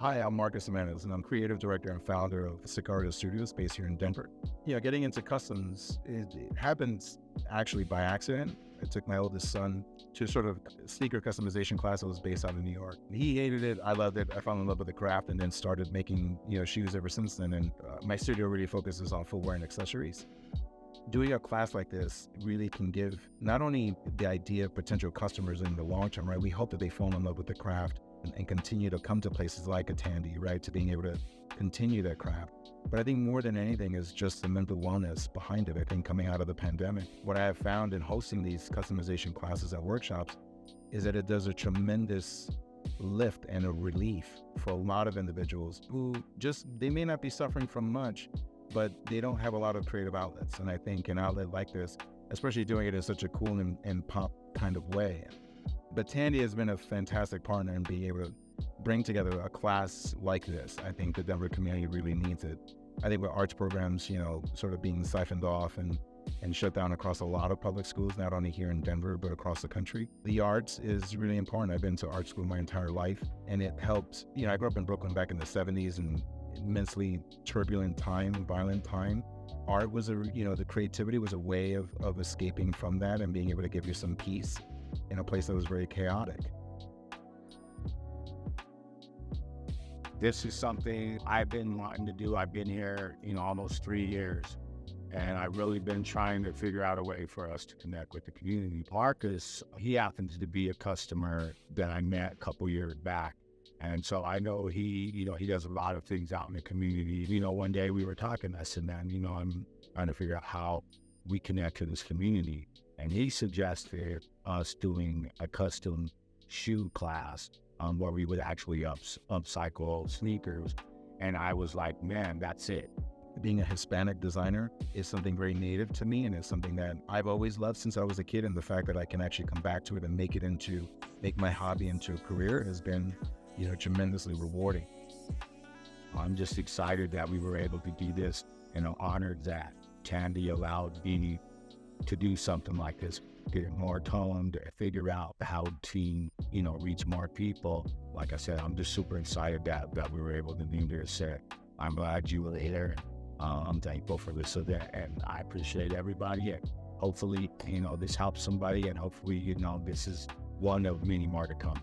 Hi, I'm Marcus Jimenez, and I'm creative director and founder of Sicario Studios based here in Denver. Getting into customs, it happens actually by accident. I took my oldest son to sort of sneaker customization class that was based out of New York. He hated it. I loved it. I fell in love with the craft and then started making, shoes ever since then. And my studio really focuses on footwear and accessories. Doing a class like this really can give not only the idea of potential customers in the long term, right? We hope that they fall in love with the craft and continue to come to places like a Tandy, right? To being able to continue their craft. But I think more than anything is just the mental wellness behind it. I think coming out of the pandemic, what I have found in hosting these customization classes and workshops is that it does a tremendous lift and a relief for a lot of individuals who they may not be suffering from much, but they don't have a lot of creative outlets. And I think an outlet like this, especially doing it in such a cool and pop kind of way. But Tandy has been a fantastic partner in being able to bring together a class like this. I think the Denver community really needs it. I think with arts programs, sort of being siphoned off and shut down across a lot of public schools, not only here in Denver, but across the country. The arts is really important. I've been to art school my entire life, and it helps. I grew up in Brooklyn back in the 70s and immensely turbulent time, violent time. Art was the creativity was a way of escaping from that and being able to give you some peace in a place that was very chaotic. This is something I've been wanting to do. I've been here, almost 3 years, and I've really been trying to figure out a way for us to connect with the community. Marcus, he happens to be a customer that I met a couple years back. And so I know he does a lot of things out in the community. One day we were talking, I said, man, I'm trying to figure out how we connect to this community. And he suggested us doing a custom shoe class where we would actually upcycle sneakers. And I was like, man, that's it. Being a Hispanic designer is something very native to me, and it's something that I've always loved since I was a kid. And the fact that I can actually come back to it and make my hobby into a career has been, tremendously rewarding. I'm just excited that we were able to do this, and honored that Tandy allowed me to do something like this, get more time to figure out how to, reach more people. Like I said, I'm just super excited that we were able to do this. I'm glad you were here. I'm thankful for this event, and I appreciate everybody. And hopefully, this helps somebody, and hopefully, this is one of many more to come.